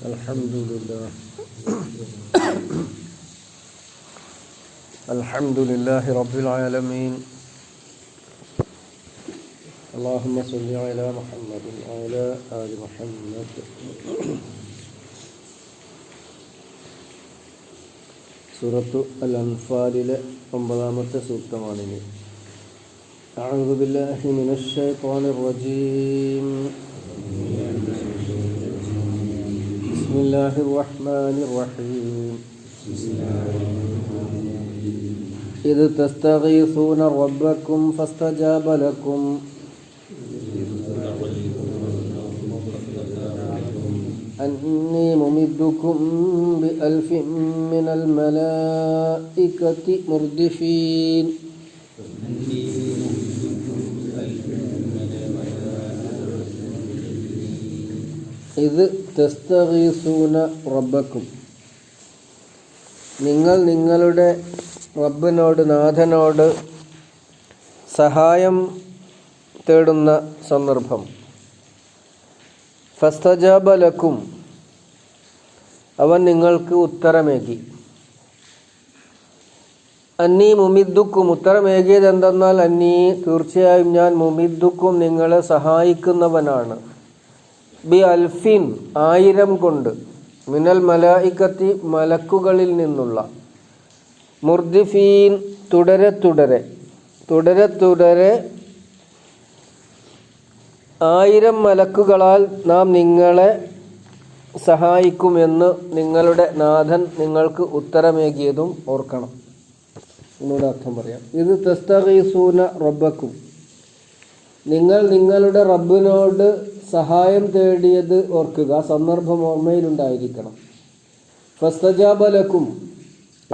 Alhamdulillah. Alhamdulillahi Rabbil Alameen. Allahumma salli ala Muhammadin wa ala ali Muhammad. സൂറത്തു അൽ-അൻഫാലിലെ 9-ാമത്തെ സൂക്തമാണിത്. അഊദു ബില്ലാഹി മിനശ് ശൈത്വാനിർ റജീം. ബിസ്മില്ലാഹിർ റഹ്മാനിർ റഹീം. ഇദ് തസ്തഗീസൂന റബ്ബക്കും ഫസ്തജാബ ലക്കും أني ممدكم بألف من الملائكة مردفين إذ تستغيثون ربكم നിങ്ങൾ നിങ്ങളുടെ റബ്ബിനോട് നാഥനോട് സഹായം തേടുന്ന സന്ദർഭം. ഫസ്തജാബ ലക്കും, അവൻ നിങ്ങൾക്ക് ഉത്തരമേകി. അന്നീ മുമിദ്ദുക്കും, ഉത്തരമേകിയത് എന്തെന്നാൽ അന്നീ തീർച്ചയായും ഞാൻ മുമിദ്ദുക്കും നിങ്ങളെ സഹായിക്കുന്നവനാണ്. ബി അൽഫിൻ 1000 കൊണ്ട്, മിനൽ മലായിക്കത്തി മലക്കുകളിൽ നിന്നുള്ള, മുർദിഫീൻ തുടരെ തുടരെ 1000 മലക്കുകളാൽ നാം നിങ്ങളെ സഹായിക്കുമെന്ന് നിങ്ങളുടെ നാഥൻ നിങ്ങൾക്ക് ഉത്തരമേകിയതും ഓർക്കണം. എന്നോട് അർത്ഥം പറയാം. ഇത് തസ്തഗീസൂന റബ്ബക്കും, നിങ്ങൾ നിങ്ങളുടെ റബ്ബിനോട് സഹായം തേടിയത് ഓർക്കുക, സന്ദർഭം ഓർമ്മയിലുണ്ടായിരിക്കണം. ഫസ്തജാബ ലക്കും,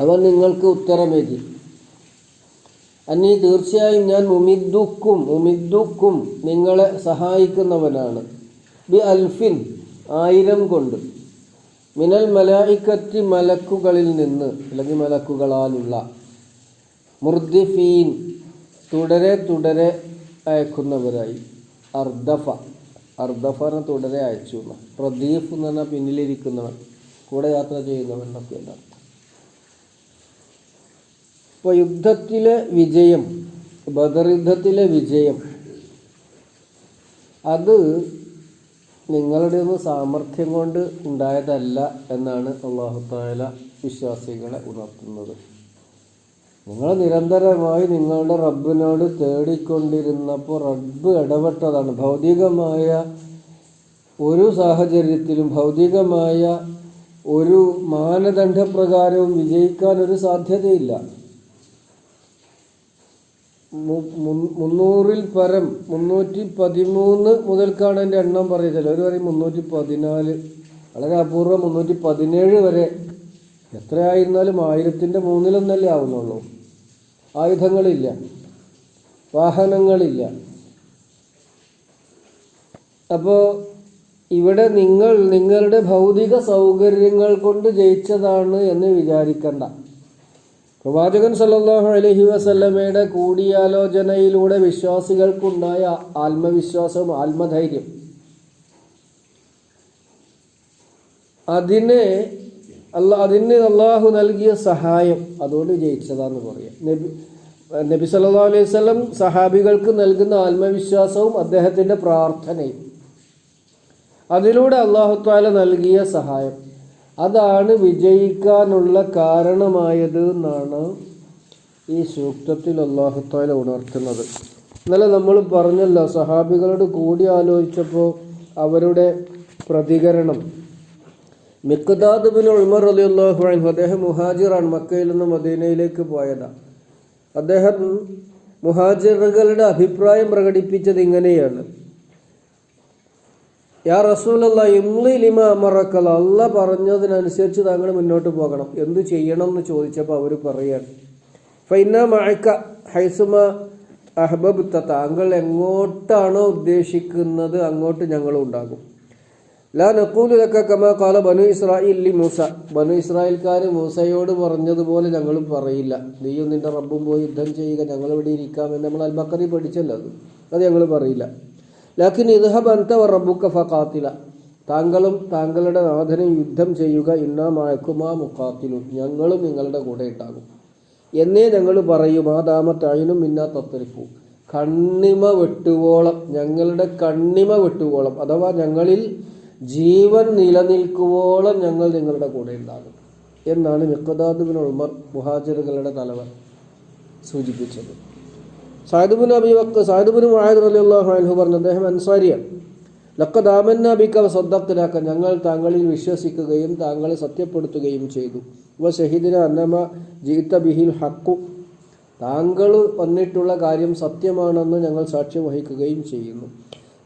അവൻ നിങ്ങൾക്ക് ഉത്തരമേകി. അന്നീ തീർച്ചയായും ഞാൻ മുമിദ്ദുക്കും നിങ്ങളെ സഹായിക്കുന്നവനാണ്. ബി അൽഫിൻ 1000 കൊണ്ട്, മിനൽ മലായിക്കത്തി മലക്കുകളിൽ നിന്ന്, അല്ലെങ്കിൽ മലക്കുകളാലുള്ള, മുർദിഫീൻ തുടരെ അയക്കുന്നവരായി. അർദഫനെ തുടരെ അയച്ചു. റദീഫ് എന്ന് പറഞ്ഞാൽ പിന്നിലിരിക്കുന്നവൻ, കൂടെ യാത്ര ചെയ്യുന്നവൻ എന്നൊക്കെയല്ല. ഇപ്പോൾ യുദ്ധത്തിലെ വിജയം, ബദർ യുദ്ധത്തിലെ വിജയം, അത് നിങ്ങളുടെ ഒന്നും സാമർഥ്യം കൊണ്ട് ഉണ്ടായതല്ല എന്നാണ് അല്ലാഹു തആല വിശ്വാസികളെ ഉണർത്തുന്നത്. നിങ്ങൾ നിരന്തരമായി നിങ്ങളുടെ റബ്ബിനോട് തേടിക്കൊണ്ടിരുന്നപ്പോൾ റബ്ബ് ഇടപെട്ടതാണ്. ഭൗതികമായ ഒരു സാഹചര്യത്തിലും, ഭൗതികമായ ഒരു മാനദണ്ഡപ്രകാരവും വിജയിക്കാൻ ഒരു സാധ്യതയില്ല. 300-ൽ പരം 313 മുതൽക്കാണ് എൻ്റെ എണ്ണം പറയുന്നത്. ഒരു പറയും 314, വളരെ അപൂർവം 317 വരെ. എത്രയായിരുന്നാലും 1000ൻ്റെ 3-ലൊന്നല്ലേ ആവുന്നുള്ളൂ. ആയുധങ്ങളില്ല, വാഹനങ്ങളില്ല. അപ്പോൾ ഇവിടെ നിങ്ങൾ നിങ്ങളുടെ ഭൗതിക സൗകര്യങ്ങൾ കൊണ്ട് ജയിച്ചതാണ് എന്ന് വിചാരിക്കണ്ട. പ്രവാചകൻ സല്ലല്ലാഹു അലൈഹി വസല്ലമയുടെ കൂടിയാലോചനയിലൂടെ വിശ്വാസികൾക്കുണ്ടായ ആത്മവിശ്വാസവും ആത്മധൈര്യം, അതിന് അള്ളാഹു നൽകിയ സഹായം, അതുകൊണ്ട് ജയിച്ചതാന്ന് പറയാം. നബി സല്ലല്ലാഹു അലൈഹി വസല്ലം സഹാബികൾക്ക് നൽകുന്ന ആത്മവിശ്വാസവും അദ്ദേഹത്തിൻ്റെ പ്രാർത്ഥനയും, അതിലൂടെ അല്ലാഹു തആല നൽകിയ സഹായം, അതാണ് വിജയിക്കാനുള്ള കാരണമായത് എന്നാണ് ഈ സൂക്തത്തിൽ അല്ലാഹു തആല ഉണർത്തുന്നത്. ഇന്നലെ നമ്മൾ പറഞ്ഞല്ലോ, സഹാബികളോട് കൂടി ആലോചിച്ചപ്പോൾ അവരുടെ പ്രതികരണം. മിഖ്ദാദ് ബിൻ ഉമർ റളിയല്ലാഹു അൻഹു, അദ്ദേഹം മുഹാജിറാണ്, മക്കയിൽ നിന്ന് മദീനയിലേക്ക് പോയതാണ്. അദ്ദേഹം മുഹാജിറുകളുടെ അഭിപ്രായം പ്രകടിപ്പിച്ചത് ഇങ്ങനെയാണ്: യാ റസൂലല്ലാഹ് ഇംളി ലിമാ അമറക്കൽ, അല്ലാഹ് പറഞ്ഞതിനനുസരിച്ച് താങ്കൾ മുന്നോട്ട് പോകണം. എന്തു ചെയ്യണം എന്ന് ചോദിച്ചപ്പോൾ അവർ പറയാണ്, ഫൈന മഅക ഹൈസുമ അഹ്ബബ്ത, താങ്കൾ എങ്ങോട്ടാണോ ഉദ്ദേശിക്കുന്നത് അങ്ങോട്ട് ഞങ്ങളും ഉണ്ടാകും. ലാ നഖൂലു ലക കമാ ഖാല ബനു ഇസ്രായീൽ ലി മൂസ, ബനു ഇസ്രായേൽക്കാർ മൂസയോട് പറഞ്ഞതുപോലെ ഞങ്ങളും പറയില്ല. നീയും നിന്റെ റബ്ബും പോയി യുദ്ധം ചെയ്യുക, ഞങ്ങളിവിടെ ഇരിക്കാമെന്ന് നമ്മൾ അൽ-ബഖറയിൽ പഠിച്ചല്ലോ. അത് ഞങ്ങൾ പറയില്ല. ലാക്കിൻ ഇദ്ഹബ് അൻത വ റബ്ബുക ഫഖാതില, താങ്കളും താങ്കളുടെ നാഥനും യുദ്ധം ചെയ്യുക, ഇന്നാ മഅകുമാ മുഖാത്തിലൂൻ, ഞങ്ങളും നിങ്ങളുടെ കൂടെ ഉണ്ടാകും എന്നേ ഞങ്ങൾ പറയും. ആ ദാമത്തായിനും മിന്നാ തത്രിഫു, കണ്ണിമ വെട്ടുവോളം, ഞങ്ങളുടെ കണ്ണിമ വെട്ടുവോളം, അഥവാ ഞങ്ങളിൽ ജീവൻ നിലനിൽക്കുവോളം ഞങ്ങൾ നിങ്ങളുടെ കൂടെ ഉണ്ടാകും എന്നാണ് മിഖ്ദാദ് ബിൻ ഉമർ മുഹാജിറുകളുടെ തലവൻ സൂചിപ്പിച്ചത്. സഅദ് ബിൻ മുആദ് റളിയല്ലാഹു അൻഹു പറഞ്ഞു, അദ്ദേഹം അൻസാരിയാണ്. ലഖദ് ആമന്നാ ബിക വസദ്ദഖ്നാക, ഞങ്ങൾ താങ്കളിൽ വിശ്വസിക്കുകയും താങ്കളെ സത്യപ്പെടുത്തുകയും ചെയ്തു. വശഹിദ്നാ അന്നമാ ജിഇത ബിഹിൽ ഹഖ്, താങ്കൾ വന്നിട്ടുള്ള കാര്യം സത്യമാണെന്ന് ഞങ്ങൾ സാക്ഷ്യം വഹിക്കുകയും ചെയ്യുന്നു.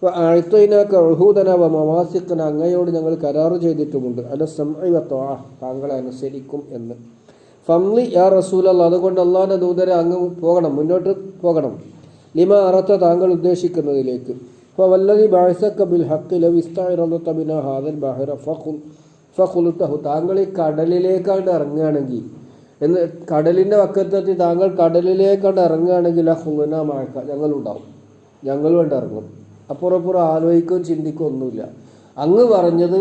വഅഅതൈനാക ഉഹൂദനാ വമവാസിഖ്നാ, അങ്ങയോട് ഞങ്ങൾ കരാർ ചെയ്തിട്ടുമുണ്ട്. അല സമഇ വത്വഅ, താങ്കളെ അനുസരിക്കും എന്ന്. ഫംലി യാ റസൂലല്ലാഹ്, അതുകൊണ്ട് അല്ലാഹുവിന്റെ ദൂതരെ അങ്ങ് പോകണം, മുന്നോട്ട് പോകണം. ലിമാ അറത, താങ്കൾ ഉദ്ദേശിക്കുന്നതിലേക്ക്. ഫവല്ലദി ബഅസക ബിൽ ഹഖ് ലൗ ഇസ്തഅറദത ബിനാ ഹാദൽ ബഹറ ഫഖുൽതഹു, താങ്കൾ ഈ കടലിലേക്കാണ്ട് ഇറങ്ങുകയാണെങ്കിൽ, എന്ന് കടലിൻ്റെ വക്കത്തെത്തി താങ്കൾ കടലിലേക്കാണ്ട് ഇറങ്ങുകയാണെങ്കിൽ ലഖുൽനാ മഅക, ഞങ്ങളുണ്ടാവും, ഞങ്ങൾ വേണ്ട ഇറങ്ങും. അപ്പുറപ്പുറം ആലോചിക്കുകയും ചിന്തിക്കുകയും ഒന്നുമില്ല. അങ്ങ് പറഞ്ഞത്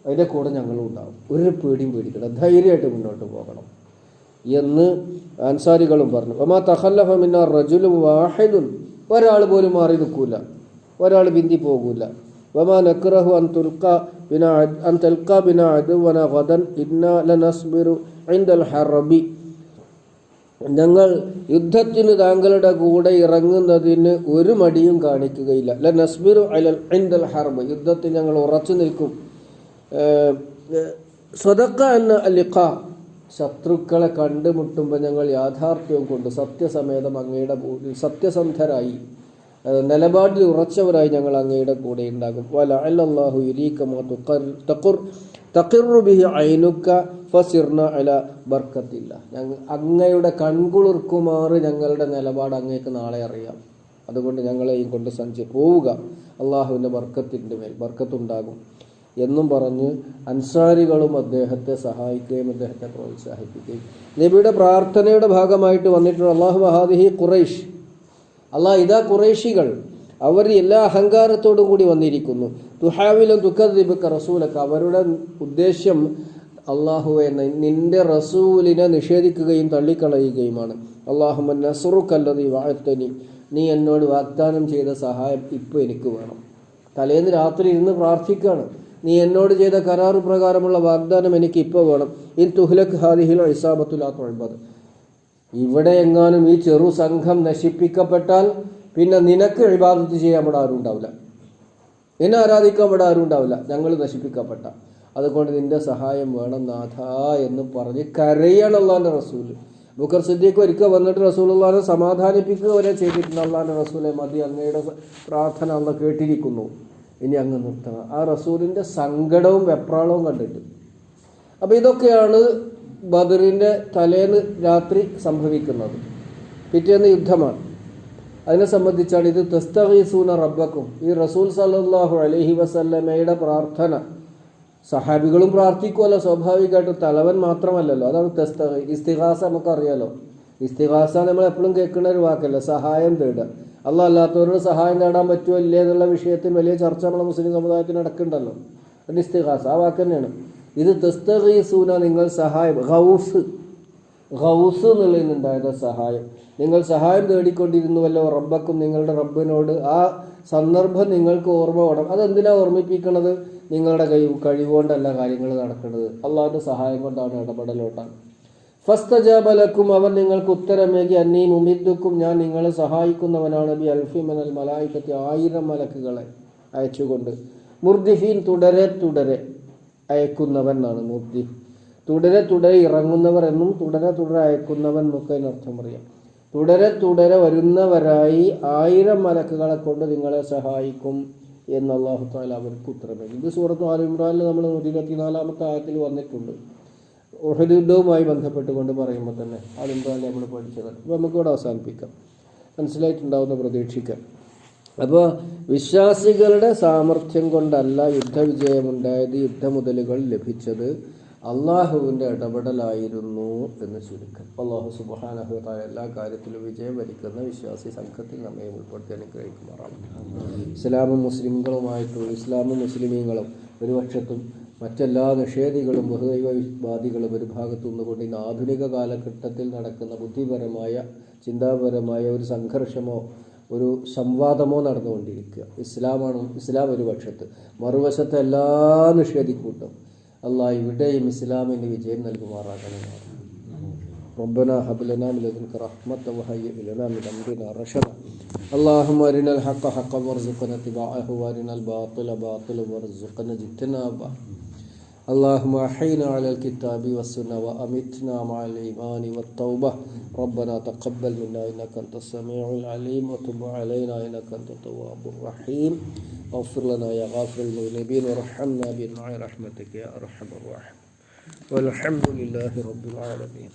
അതിൻ്റെ കൂടെ ഞങ്ങളും ഉണ്ടാവും, ഒരു പേടിയും പേടിക്കണം, ധൈര്യമായിട്ട് മുന്നോട്ട് പോകണം എന്ന് അൻസാരികളും പറഞ്ഞു. വമാ തഖല്ലഫ മിന്നാ റജുലുൻ വാഹിദുൻ, ഒരാൾ പോലും മാറി നിൽക്കൂല, ഒരാൾ ബിന്ദി പോകൂല. വമാ നക്റഹു അൻ തൽഖാ ബിനാ അദുവനാ ഗദൻ ഇന്നാ ലനസ്ബിറു ഇൻദൽ ഹർബി, ഞങ്ങൾ യുദ്ധത്തിന് താങ്കളുടെ കൂടെ ഇറങ്ങുന്നതിന് ഒരു മടിയും കാണിക്കുകയില്ല. ലനസ്ബിറു അലൽ ഇൻദൽ ഹർബ്, യുദ്ധത്തിൽ ഞങ്ങൾ ഉറച്ചു നിൽക്കും. സ്വദഖ എന്ന ലിഖാ, ശത്രുക്കളെ കണ്ടുമുട്ടുമ്പോൾ ഞങ്ങൾ യാഥാർത്ഥ്യവും കൊണ്ട് സത്യസമേതം അങ്ങയുടെ സത്യസന്ധരായി നിലപാടിൽ ഉറച്ചവരായി ഞങ്ങൾ അങ്ങയുടെ കൂടെ ഉണ്ടാകും. വലഅല്ലല്ലാഹു യുരീക മാ തഖിറു ബിഹി ഐനുക ഫസിർന അലാ ബർക്കത്തില്ല, ഞങ്ങൾ അങ്ങയുടെ കൺകുളിർക്കുമാറ് ഞങ്ങളുടെ നിലപാട് അങ്ങേക്ക് നാളെ അറിയാം, അതുകൊണ്ട് ഞങ്ങളെയും കൊണ്ട് പോവുക, അള്ളാഹുവിൻ്റെ ബർക്കത്തിൻ്റെ മേൽ ബർക്കത്തുണ്ടാകും എന്നും പറഞ്ഞ് അൻസാരികളും അദ്ദേഹത്തെ സഹായിക്കുകയും അദ്ദേഹത്തെ പ്രോത്സാഹിപ്പിക്കുകയും. നബിയുടെ പ്രാർത്ഥനയുടെ ഭാഗമായിട്ട് വന്നിട്ടുള്ള അല്ലാഹു വഹാദിഹി ഖുറൈഷ്, അള്ളാഹ് ഇതാ ഖുറൈശികൾ, അവർ എല്ലാ അഹങ്കാരത്തോടും കൂടി വന്നിരിക്കുന്നു. തുഹാവിലും തുക്കദ്ദിബുക റസൂലക, അവരുടെ ഉദ്ദേശ്യം അള്ളാഹുവെ നിന്റെ റസൂലിനെ നിഷേധിക്കുകയും തള്ളിക്കളയുകയുമാണ്. അല്ലാഹുമ്മ നസ്റുകല്ലദീ വഅദ്തനി, നീ എന്നോട് വാഗ്ദാനം ചെയ്ത സഹായം ഇപ്പോൾ എനിക്ക് വേണം. തലേന്ന് രാത്രി ഇരുന്ന് പ്രാർത്ഥിക്കുകയാണ്, നീ എന്നോട് ചെയ്ത കരാറ് പ്രകാരമുള്ള വാഗ്ദാനം എനിക്ക് ഇപ്പോൾ വേണം. ഇൻ തുഹ്ലക് ഹാദിഹിൽ ഇസാബത്തു ലാ തുഅബദ്, ഇവിടെ എങ്ങാനും ഈ ചെറു സംഘം നശിപ്പിക്കപ്പെട്ടാൽ പിന്നെ നിനക്ക് ഇബാദത്ത് ചെയ്യാൻ ഇവിടെ ആരും ഉണ്ടാവില്ല, എന്നെ ആരാധിക്കാൻ ഇവിടെ ആരും ഉണ്ടാവില്ല, ഞങ്ങൾ നശിപ്പിക്കപ്പെട്ട, അതുകൊണ്ട് നിന്റെ സഹായം വേണം നാഥാ എന്ന് പറഞ്ഞ് കരയാണ് അള്ളാഹിൻ്റെ റസൂൽ. ബുക്കർ സിദ്ദീഖ് ഒരിക്കൽ വന്നിട്ട് റസൂലുള്ളാഹിനെ സമാധാനിപ്പിക്കുക വരെ ചെയ്തിട്ടുണ്ട്. അള്ളാഹിൻ്റെ റസൂലെ മതി, അങ്ങയുടെ പ്രാർത്ഥന അള്ള കേട്ടിരിക്കുന്നു, ഇനി അങ്ങ് നിർത്തണം. ആ റസൂലിൻ്റെ സങ്കടവും വെപ്രാളവും കണ്ടിട്ട്. അപ്പോൾ ഇതൊക്കെയാണ് ബദറിൻ്റെ തലേന്ന് രാത്രി സംഭവിക്കുന്നത്. പിറ്റേന്ന് യുദ്ധമാണ്. അതിനെ സംബന്ധിച്ചാണ് ഇത് തസ്തഗീസൂന റബ്ബക്കും, ഈ റസൂൽ സല്ലല്ലാഹു അലൈഹി വസല്ലമയുടെ പ്രാർത്ഥന. സഹാബികളും പ്രാർത്ഥിക്കുമല്ലോ സ്വാഭാവികമായിട്ട്, തലവൻ മാത്രമല്ലല്ലോ. അതാണ് ഇസ്തിഗാസ, നമുക്കറിയാലോ. ഇസ്തിഗാസ നമ്മൾ എപ്പോഴും കേൾക്കുന്ന ഒരു വാക്കല്ല, സഹായം തേടുക. അല്ലാഹ് അല്ലാത്തവരോട് സഹായം നേടാൻ പറ്റുമോ ഇല്ലേ എന്നുള്ള വിഷയത്തിൽ വലിയ ചർച്ച നമ്മളെ മുസ്ലിം സമുദായത്തിന് നടക്കുന്നുണ്ടല്ലോ. അത് ഇസ്തിഗാസ, ആ വാക്ക് തന്നെയാണ്. ഇത് തസ്തഗീസൂന, നിങ്ങൾ സഹായം, ഗൗസ് എന്നുള്ളതിൽ നിന്നുണ്ടായത് സഹായം. നിങ്ങൾ സഹായം തേടിക്കൊണ്ടിരുന്നുവല്ലോ റബ്ബക്കും, നിങ്ങളുടെ റബ്ബിനോട്. ആ സന്ദർഭം നിങ്ങൾക്ക് ഓർമ്മ വേണം. അതെന്തിനാണ് ഓർമ്മിപ്പിക്കണത്? നിങ്ങളുടെ കഴിവുകൊണ്ടല്ല കാര്യങ്ങൾ നടക്കുന്നത്, അള്ളാഹുവിൻ്റെ സഹായം കൊണ്ടാണ്, ഇടപെടലോട്ടാണ്. ഫസ്തജാബ ലക്കും, അവൻ നിങ്ങൾക്ക് ഉത്തരമേകി, അന്നീ മുമിദ്ദുക്കും, ഞാൻ നിങ്ങളെ സഹായിക്കുന്നവനാണ്, ബി അൽഫി മിനൽ മലായികത്തി, 1000 മലക്കുകളെ അയച്ചുകൊണ്ട്. മുർദിഫീൻ, തുടരെ അയക്കുന്നവൻ എന്നാണ് മുർദിഫ്. തുടരെ ഇറങ്ങുന്നവർ എന്നും തുടരെ അയക്കുന്നവൻ എന്നൊക്കെ അതിനർത്ഥം പറയാം. തുടരെ വരുന്നവരായി 1000 മലക്കുകളെ കൊണ്ട് നിങ്ങളെ സഹായിക്കും എന്ന് അല്ലാഹു തആല അവർക്ക് ഉത്തരമേകി. ഇത് സൂറത്ത് ആൽ ഇംറാനിൽ നമ്മൾ 124-ാമത്തെ ആയത്തിൽ വന്നിട്ടുണ്ട്. ഉഹദ് യുദ്ധവുമായി ബന്ധപ്പെട്ടുകൊണ്ട് പറയുമ്പോൾ തന്നെ ആൽ ഇംറാനിൽ നമ്മൾ പഠിച്ചതാണ്. അപ്പോൾ നമുക്കിവിടെ അവസാനിപ്പിക്കാം, മനസ്സിലായിട്ടുണ്ടാവുന്ന പ്രതീക്ഷിക്കാം. അപ്പോൾ വിശ്വാസികളുടെ സാമർഥ്യം കൊണ്ടല്ല യുദ്ധവിജയമുണ്ടായത്, യുദ്ധമുതലുകൾ ലഭിച്ചത് അള്ളാഹുവിൻ്റെ ഇടപെടലായിരുന്നു എന്ന് ചുരുക്കം. അള്ളാഹു സുബ്ഹാനഹു വ തആല എല്ലാ കാര്യത്തിലും വിജയം വരിക്കുന്ന വിശ്വാസി സംഘത്തിൽ നമ്മെ ഉൾപ്പെടുത്തി അനുഗ്രഹിക്കുമാറാണ്. ഇസ്ലാമും മുസ്ലിമുകളുമായിട്ടുള്ള, ഇസ്ലാമും മുസ്ലിമീങ്ങളും ഒരു പക്ഷത്തും മറ്റെല്ലാ നിഷേധികളും ബഹുദൈവവാദികളും ഒരു ഭാഗത്തു നിന്നുകൊണ്ട് ഇന്ന് ആധുനിക കാലഘട്ടത്തിൽ നടക്കുന്ന ബുദ്ധിപരമായ ചിന്താപരമായ ഒരു സംഘർഷമോ ഒരു സംവാദമോ നടന്നുകൊണ്ടിരിക്കുക. ഇസ്ലാം ഒരു പക്ഷത്ത്, മറുവശത്ത് എല്ലാ നിഷേധിക്കൂട്ടും. അള്ളാഹ് ഇവിടെയും ഇസ്ലാമിന് വിജയം നൽകുമാറാകണമെന്നാണ്. ربنا هب لنا من لدنك رحمة وهيئ لنا من أمرنا رشدا اللهم أرنا الحق حقا وارزقنا اتباعه وأرنا الباطل باطلا وارزقنا اجتنابه اللهم أحينا على الكتاب والسنة وأمتنا مع الإيمان والتوبة ربنا تقبل منا إنك أنت السميع العليم وتب علينا إنك أنت التواب الرحيم واغفر لنا يا غافر المذنبين وارحمنا بأنواع رحمتك يا أرحم الراحمين والحمد لله رب العالمين.